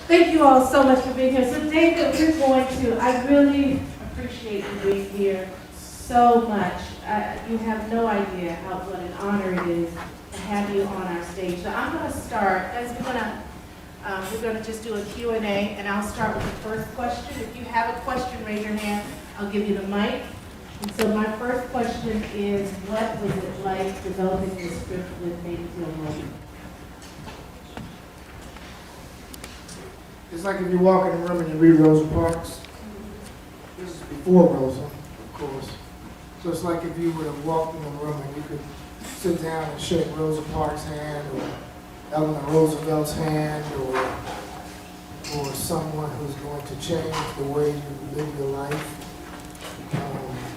Thank you all so much for being here. So David, we're going to, I really appreciate you being here so much. You have no idea what an honor it is to have you on our stage. So I'm going to start, guys, we're going to just do a Q&A, and I'll start with the first question. If you have a question, raise your hand. I'll give you the mic. And so my first question is, what was it like developing this script with till-mobley? It's like if you walk in a room and you read Rosa Parks. This is before Rosa, of course. So it's like if you would have walked in a room and you could sit down and shake Rosa Parks' hand, or Eleanor Roosevelt's hand, or someone who's going to change the way you live your life,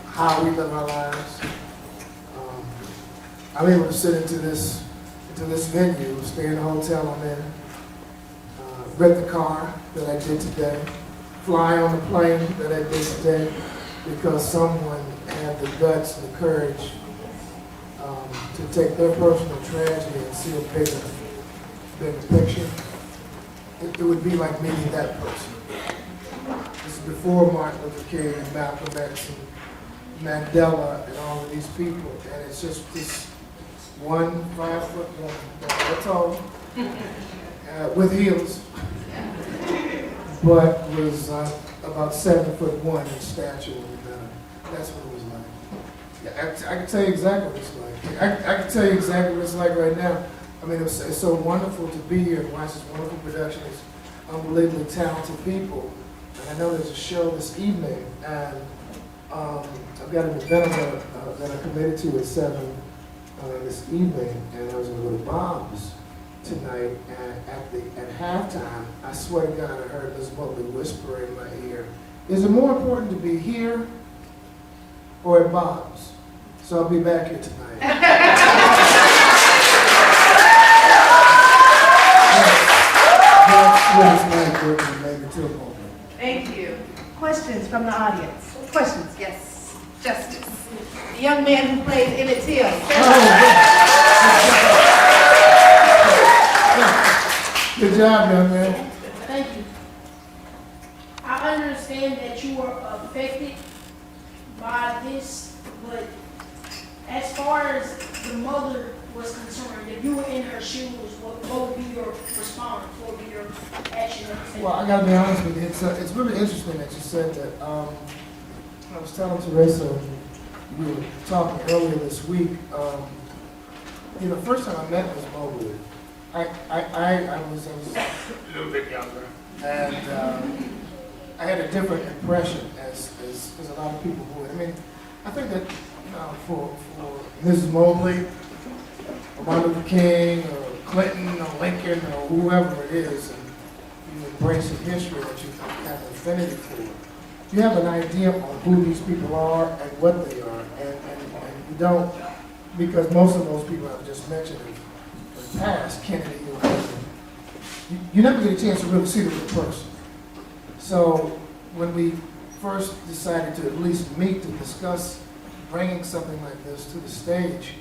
how we live our lives. I'm able to sit into this venue, stay in the hotel I'm in, rent the car that I did today, fly on the plane that I did today, because someone had the guts and the courage to take their personal tragedy and see a bigger picture. It would be like meeting that person. This is before Martin Luther King and Malcolm X and Mandela and all of these people, and it's just this 5'1" woman, that's tall, with heels, but was about 7'1" in stature, and that's what it was like. Yeah, I can tell you exactly what it's like. I can tell you exactly what it's like right now. I mean, it's so wonderful to be here and watch this wonderful production. It's unbelievably talented people. And I know there's a show this evening, and I've got an event that I'm committed to at 7 this evening, and I was going to go to Bob's tonight, and at halftime, I swear to God, I heard Ms. Mobley whisper in my ear, is it more important to be here or at Bob's? So I'll be back here tonight. That's what it's like working with Maybe till-mobley. Thank you. Questions from the audience? Questions? Yes. Justice. The young man who plays Emmett Till. Good job, young man. Thank you. I understand that you were affected by this, but as far as the mother was concerned, if you were in her shoes, what would be your response? What would be your action? Well, I gotta be honest with you. It's really interesting that you said that. I was telling Teresa, we were talking earlier this week. First time I met Ms. Mobley, I was a little bit younger, and I had a different impression as a lot of people would. I mean, I think that for Mrs. Mobley, or Martin Luther King, or Clinton, or Lincoln, or whoever it is, and you embrace a history that you have an affinity for, you have an idea on who these people are and what they are, and you don't, because most of those people I've just mentioned in the past, Kennedy, you never get a chance to really see the real person. So when we first decided to at least meet to discuss bringing something like this to the stage,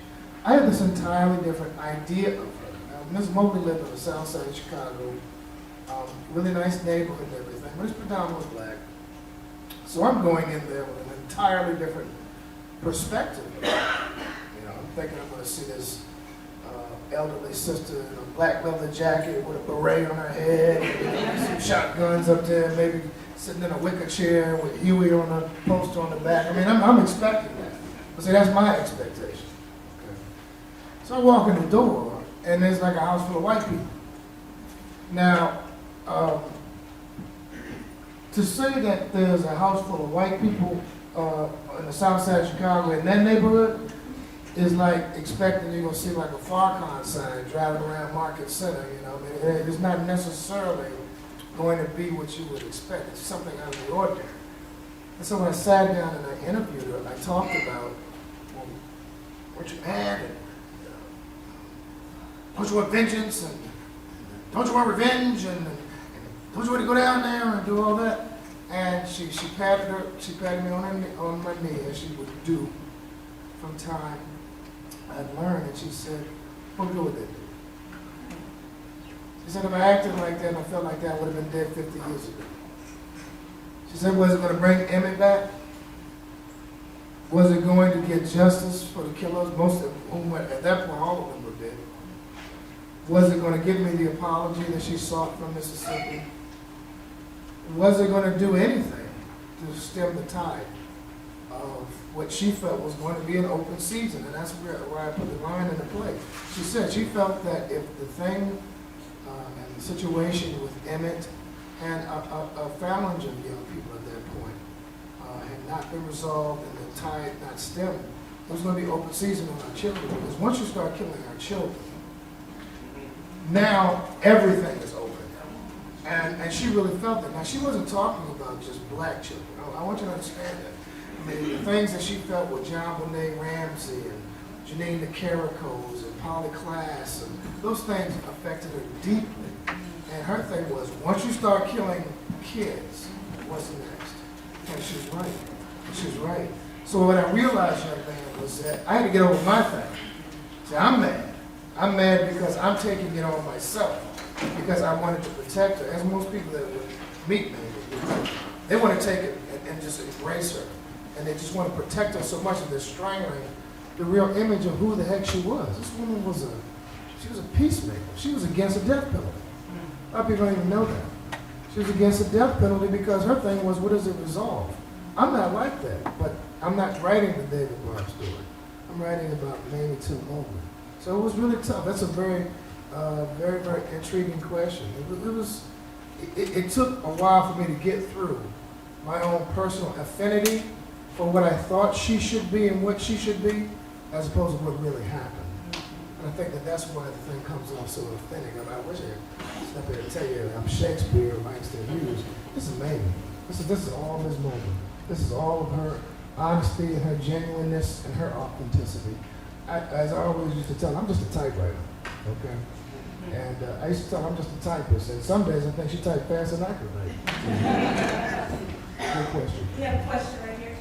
I had this entirely different idea of her. Now, Ms. Mobley lived on the south side of Chicago, really nice neighborhood and everything, but it's predominantly black. So I'm going in there with an entirely different perspective. I'm thinking I'm going to see this elderly sister in a black leather jacket with a beret on her head, and some shotguns up there, maybe sitting in a wicker chair with Huey on a poster on the back. I mean, I'm expecting that. But see, that's my expectation. Okay. So I walk in the door, and there's like a house full of white people. Now, to say that there's a house full of white people in the south side of Chicago in that neighborhood is like expecting you're going to see like a Farcon sign driving around Market Center, I mean, it's not necessarily going to be what you would expect. It's something out of the ordinary. And so when I sat down and I interviewed her, I talked about, well, what you mad, and don't you want vengeance, and don't you want revenge, and don't you want to go down there and do all that? And she patted me on my knee, as she would do from time I'd learned, and she said, "What good would that do?" She said, if I acted like that and I felt like that, I would have been dead 50 years ago. She said, was it going to bring Emmett back? Was it going to get justice for the killers? Most of whom, at that point, all of them were dead. Was it going to give me the apology that she sought from Mississippi? Was it going to do anything to stem the tide of what she felt was going to be an open season? And that's where I put the line in the play. She said she felt that if the thing and the situation with Emmett and a phalange of young people at that point had not been resolved and the tide not stemmed, it was going to be open season on our children. Because once you start killing our children, now everything is open. And she really felt it. Now, she wasn't talking about just black children. I want you to understand that. I mean, the things that she felt with John Bonet Ramsey and Janine the Caricos and Polly Klaas, and those things affected her deeply. And her thing was, once you start killing kids, what's next? And she was right. She was right. So what I realized, young man, was that I had to get over my thing. See, I'm mad. I'm mad because I'm taking it on myself. Because I wanted to protect her, as most people that would meet me would. They want to take it and just embrace her. And they just want to protect her so much that they're strangling the real image of who the heck she was. This woman was a peacemaker. She was against the death penalty. A lot of people don't even know that. She was against the death penalty because her thing was, what does it resolve? I'm not like that, but I'm not writing the David Barr story. I'm writing about Mamie till-mobley. So it was really tough. That's a very, very intriguing question. It took a while for me to get through my own personal affinity for what I thought she should be and what she should be, as opposed to what really happened. And I think that that's why the thing comes off so authentic. I wish I could step here and tell you I'm Shakespeare or Langston Hughes. This is Mamie. This is all Ms. Mobley. This is all of her honesty and her genuineness and her authenticity. As I always used to tell her, I'm just a typewriter, okay? And I used to tell her I'm just a typist, and some days I think she typed faster than I could write. Good question. We have a question right here.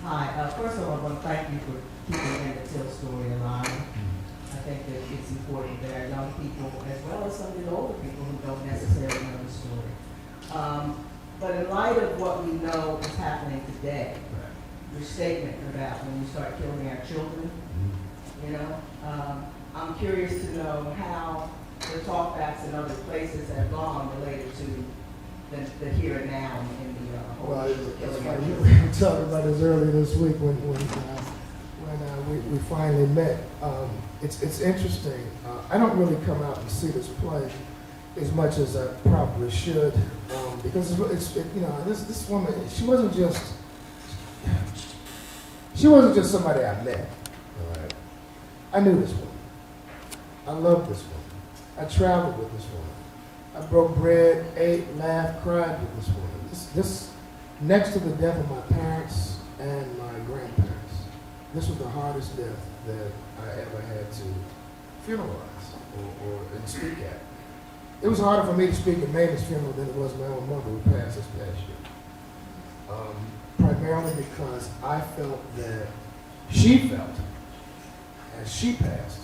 Hi. First of all, I want to thank you for keeping Emmett Till's story alive. I think that it's important that our young people, as well as some of the older people who don't necessarily know the story. But in light of what we know is happening today, your statement about when you start killing our children, you know, I'm curious to know how the talkbacks in other places have gone related to the here and now in the Well, killing our we children. were talking about this earlier this week when we finally met. It's interesting. I don't really come out and see this play as much as I probably should, because this woman, she wasn't just somebody I met. All right. I knew this woman. I loved this woman. I traveled with this woman. I broke bread, ate, laughed, cried with this woman. This next to the death of my parents and my grandparents, this was the hardest death that I ever had to funeralize or speak at. It was harder for me to speak at Mamie's funeral than it was my own mother who passed this past year. Primarily because I felt that she felt, as she passed,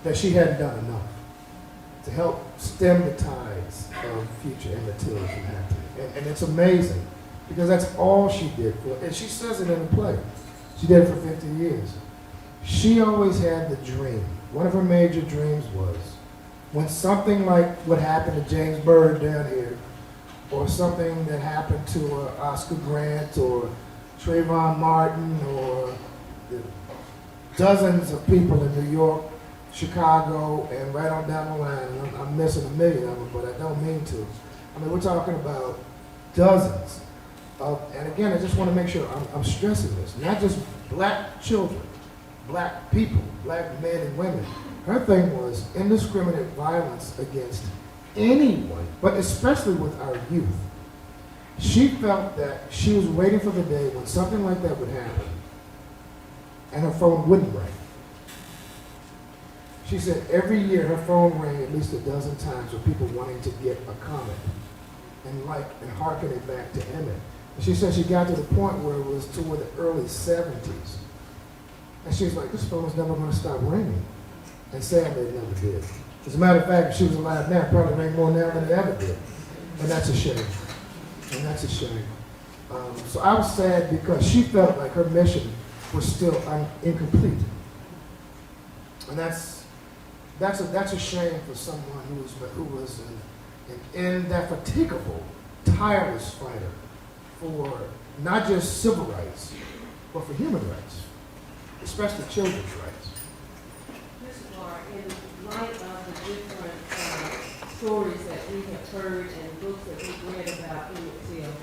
that she hadn't done enough to help stem the tides of future Emmett Till from happening. And it's amazing, because that's all she did for, and she says it in the play. She did it for 50 years. She always had the dream. One of her major dreams was, when something like what happened to James Barr down here, or something that happened to Oscar Grant or Trayvon Martin or dozens of people in New York, Chicago, and right on down the line. I'm missing a million of them, but I don't mean to. I mean, we're talking about dozens of, and again, I just want to make sure I'm stressing this, not just black children, black people, black men and women. Her thing was indiscriminate violence against anyone, but especially with our youth. She felt that she was waiting for the day when something like that would happen and her phone wouldn't ring. She said every year her phone rang at least a dozen times with people wanting to get a comment and harken it back to Emmett. And she said she got to the point where it was toward the early 70s And she was like, this phone is never going to stop ringing. And sadly, it never did. As a matter of fact, if she was alive now, it probably ring more now than it ever did. And that's a shame. And that's a shame. So I was sad because she felt like her mission was still incomplete. And that's a shame for someone who was an indefatigable, tireless fighter for not just civil rights, but for human rights, especially children's rights. Mr. Barr, in light of the different stories that we have heard and books that we've read about Emmett Till,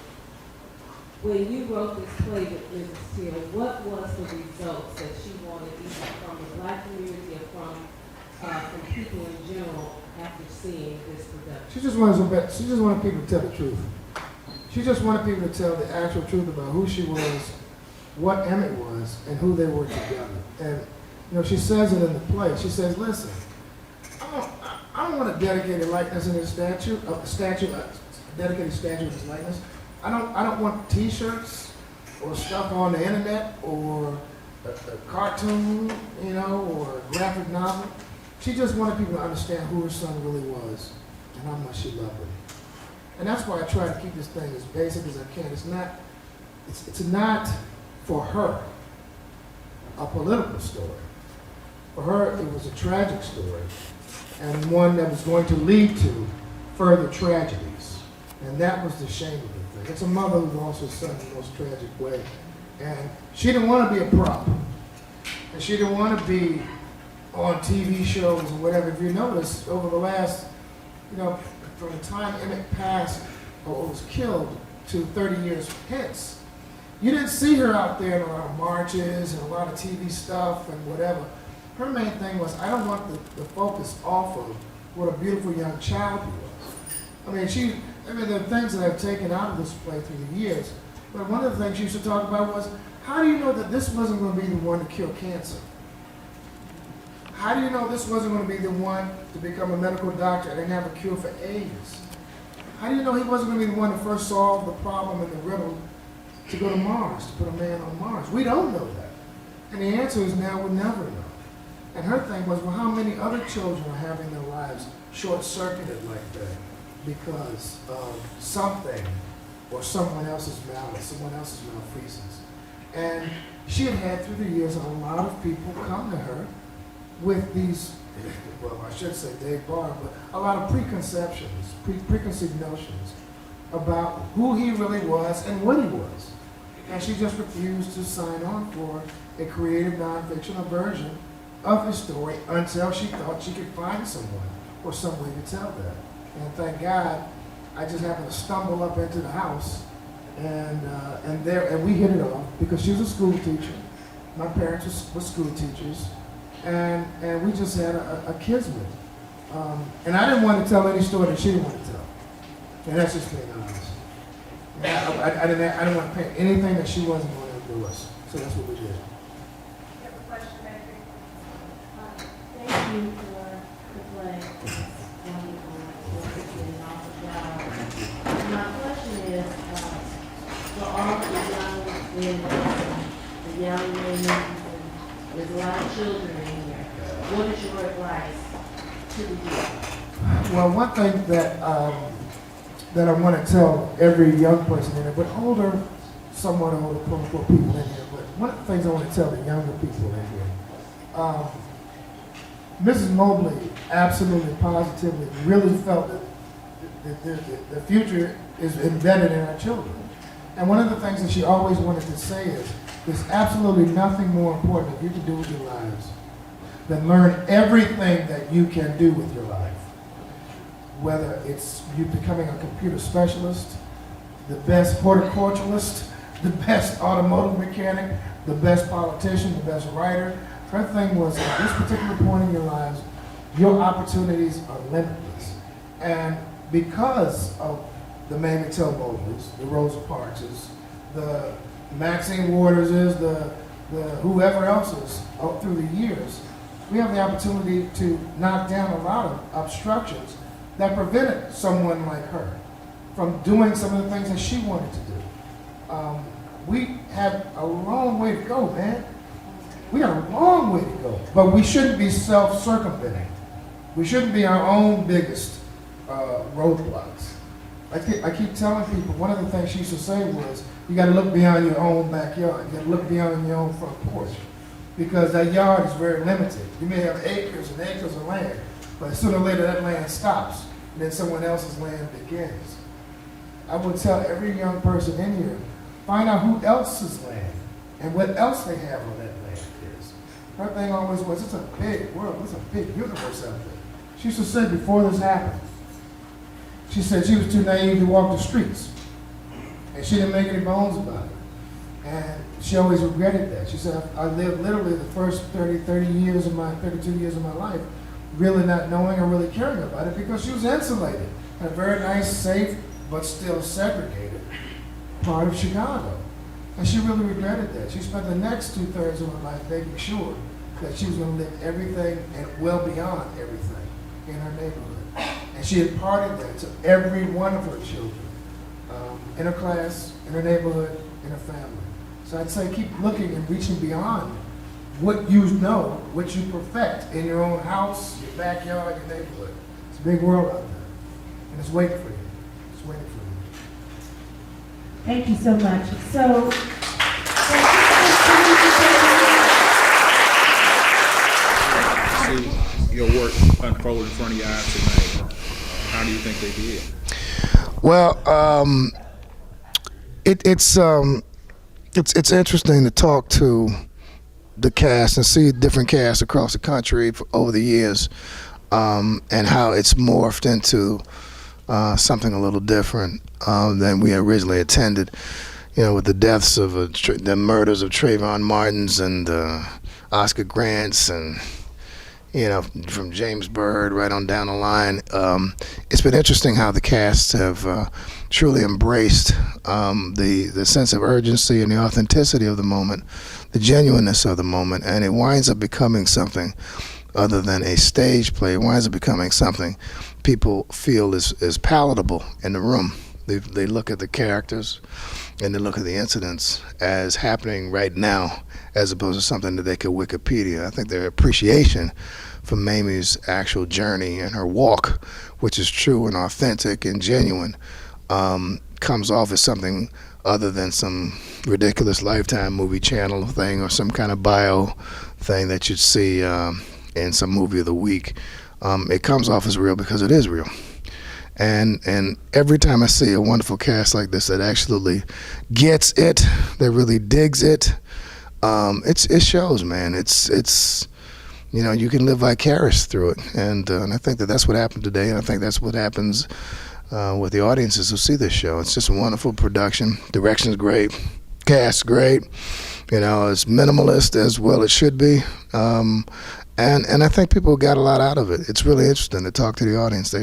when you wrote this play with Mrs. Till, what was the results that you wanted either from the Black community or from people in general after seeing this production? She just wanted people to tell the truth. She just wanted people to tell the actual truth about who she was, what Emmett was, and who they were together. And she says it in the play. She says, "Listen, I don't want a dedicated likeness in his statue, a dedicated statue of his likeness. I don't want T-shirts or stuff on the internet or a cartoon, or a graphic novel. She just wanted people to understand who her son really was and how much she loved him. And that's why I try to keep this thing as basic as I can. It's not for her a political story. For her, it was a tragic story, and one that was going to lead to further tragedies. And that was the shame of the thing. It's a mother who lost her son in the most tragic way. And she didn't want to be a prop. And she didn't want to be on TV shows or whatever. If you notice, over the last, from the time Emmett passed or was killed to 30 years hence, you didn't see her out there in a lot of marches and a lot of TV stuff and whatever. Her main thing was, I don't want the focus off of what a beautiful young child he was. There are things that I've taken out of this play through the years, but one of the things she used to talk about was, how do you know that this wasn't going to be the one to cure cancer? How do you know this wasn't going to be the one to become a medical doctor and have a cure for AIDS? How do you know he wasn't going to be the one to first solve the problem and the riddle to go to Mars, to put a man on Mars? We don't know that. And the answer is now we'll never know. And her thing was, well, how many other children are having their lives short-circuited like that because of something or someone else's malice, someone else's malfeasance? And she had through the years, a lot of people come to her with these, well, I should say Dave Barr, but a lot of preconceptions, preconceived notions about who he really was and what he was. And she just refused to sign on for a creative non-fictional version of his story until she thought she could find someone or some way to tell that. And thank God, I just happened to stumble up into the house and we hit it off because she was a school teacher. My parents were school teachers. And we just had a kismet. And I didn't want to tell any story that she didn't want to tell. And that's just being honest. I didn't want to paint anything that she wasn't going to endorse. So that's what we did. You have a question, Patrick? Thank you for the play. An awesome job. My question is, for all the young women, the young women, there's a lot of children in here. What is your advice to the youth? Well, one thing that I want to tell every young person in here, but somewhat older, quote-unquote people in here, but one of the things I want to tell the younger people in here, Mrs. Mobley absolutely, positively, really felt that the future is embedded in our children. And one of the things that she always wanted to say is, there's absolutely nothing more important that you can do with your lives than learn everything that you can do with your life. Whether it's you becoming a computer specialist, the best horticulturalist, the best automotive mechanic, the best politician, the best writer. Her thing was, at this particular point in your lives, your opportunities are limitless. And because of the Mamie Till-Mobleys, the Rosa Parkses, the Maxine Waters is, the whoever else is through the years, we have the opportunity to knock down a lot of obstructions that prevented someone like her from doing some of the things that she wanted to do. We have a long way to go, man. We got a long way to go, but we shouldn't be self-circumventing. We shouldn't be our own biggest roadblocks. I keep telling people, one of the things she used to say was, you got to look beyond your own backyard. You got to look beyond your own front porch, because that yard is very limited. You may have acres and acres of land, but sooner or later that land stops, and then someone else's land begins. I would tell every young person in here, find out who else's land and what else they have on that land is. Her thing always was, it's a big world, it's a big universe out there. She used to say before this happened, she said she was too naive to walk the streets. And she didn't make any bones about it. And she always regretted that. She said, I lived literally the first 32 years of my life really not knowing or really caring about it, because she was insulated in a very nice, safe, but still segregated part of Chicago. And she really regretted that. She spent the next 2/3 of her life making sure that she was going to live everything and well beyond everything in her neighborhood. And she imparted that to every one of her children, in her class, in her neighborhood, in her family. So I'd say keep looking and reaching beyond what you know, what you perfect in your own house, your backyard, your neighborhood. It's a big world out there, and it's waiting for you. It's waiting for you. Thank you so much. So, see your work unfold in front of your eyes tonight. How do you think they did? Well, it's interesting to talk to the cast and see different casts across the country over the years, and how it's morphed into something a little different than we originally intended. You know, with the deaths of the murders of Trayvon Martins and Oscar Grants, and you know, from James Byrd right on down the line. It's been interesting how the casts have truly embraced the sense of urgency and the authenticity of the moment, the genuineness of the moment, and it winds up becoming something other than a stage play. It winds up becoming something people feel is palatable in the room. They look at the characters and they look at the incidents as happening right now, as opposed to something that they could Wikipedia. I think their appreciation for Mamie's actual journey and her walk, which is true and authentic and genuine, comes off as something other than some ridiculous Lifetime movie channel thing or some kind of bio thing that you'd see in some movie of the week. It comes off as real because it is real. And every time I see a wonderful cast like this that actually gets it, that really digs it, it shows, man. It's you know, you can live vicarious through it, and I think that's what happened today, and I think that's what happens with the audiences who see this show. It's just a wonderful production. Direction's great, cast's great. You know, it's minimalist as well it should be, and I think people got a lot out of it. It's really interesting to talk to the audience.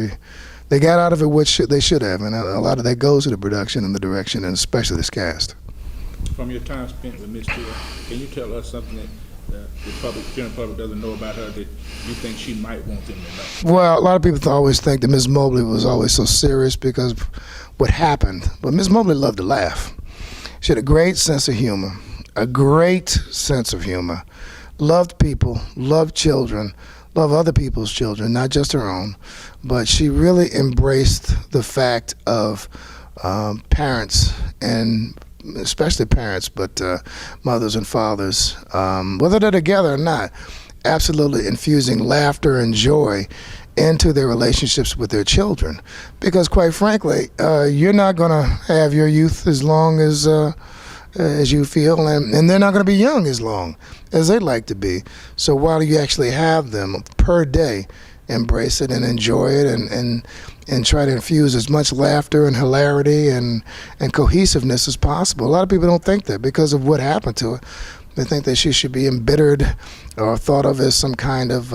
They got out of it what they should have, and a lot of that goes to the production and the direction, and especially this cast. From your time spent with Miss Till, can you tell us something that the general public doesn't know about her that you think she might want them to know? Well, a lot of people always think that Ms. Mobley was always so serious because of what happened, but Ms. Mobley loved to laugh. She had a great sense of humor, loved people, loved children, loved other people's children, not just her own, but she really embraced the fact of parents, and especially parents, but mothers and fathers, whether they're together or not, absolutely infusing laughter and joy into their relationships with their children. Because quite frankly, you're not going to have your youth as long as you feel, and they're not going to be young as long as they'd like to be. So while you actually have them per day, embrace it and enjoy it, and try to infuse as much laughter and hilarity and cohesiveness as possible. A lot of people don't think that because of what happened to her. They think that she should be embittered or thought of as some kind of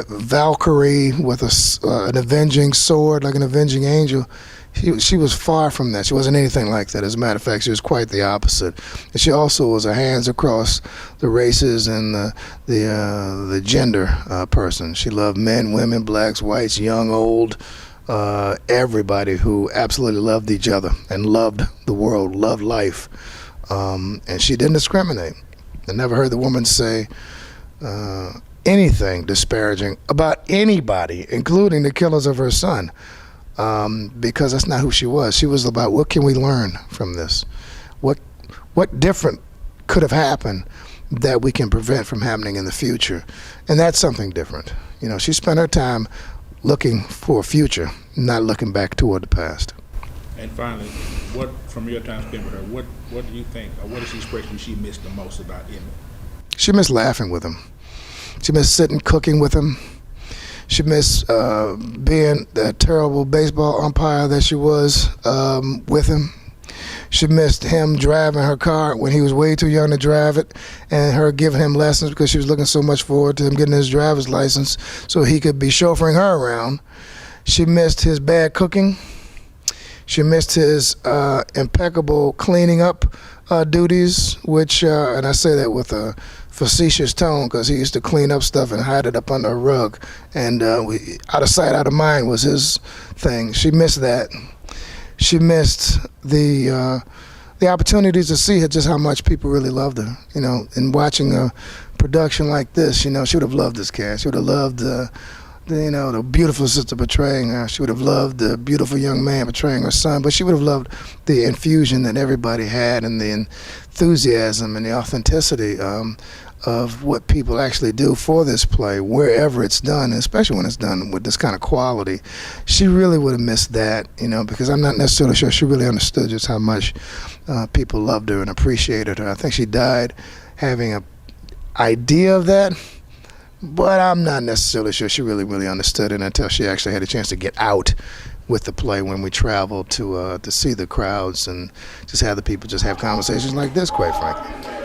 Valkyrie with an avenging sword, like an avenging angel. She was far from that. She wasn't anything like that. As a matter of fact, she was quite the opposite. And she also was a hands across the races and the gender person. She loved men, women, blacks, whites, young, old, everybody who absolutely loved each other and loved the world, loved life. And she didn't discriminate. I never heard the woman say anything disparaging about anybody, including the killers of her son, because that's not who she was. She was about, what can we learn from this? What different could have happened that we can prevent from happening in the future? And that's something different. You know, she spent her time looking for a future, not looking back toward the past. And finally, what, from your time spent with her, what do you think, or what is the expression she missed the most about Emmett? She missed laughing with him. She missed sitting cooking with him. She missed being the terrible baseball umpire that she was with him. She missed him driving her car when he was way too young to drive it, and her giving him lessons because she was looking so much forward to him getting his driver's license so he could be chauffeuring her around. She missed his bad cooking. She missed his impeccable cleaning up duties, which, and I say that with a facetious tone because he used to clean up stuff and hide it up under a rug, and out of sight, out of mind was his thing. She missed that. She missed the opportunities to see just how much people really loved her. You know, in watching a production like this, you know, she would have loved this cast. She would have loved the beautiful sister portraying her. She would have loved the beautiful young man portraying her son, but she would have loved the infusion that everybody had and the enthusiasm and the authenticity of what people actually do for this play, wherever it's done, especially when it's done with this kind of quality. She really would have missed that, you know, because I'm not necessarily sure she really understood just how much people loved her and appreciated her. I think she died having an idea of that, but I'm not necessarily sure she really understood it until she actually had a chance to get out with the play when we traveled to see the crowds and just have the people just have conversations like this, quite frankly.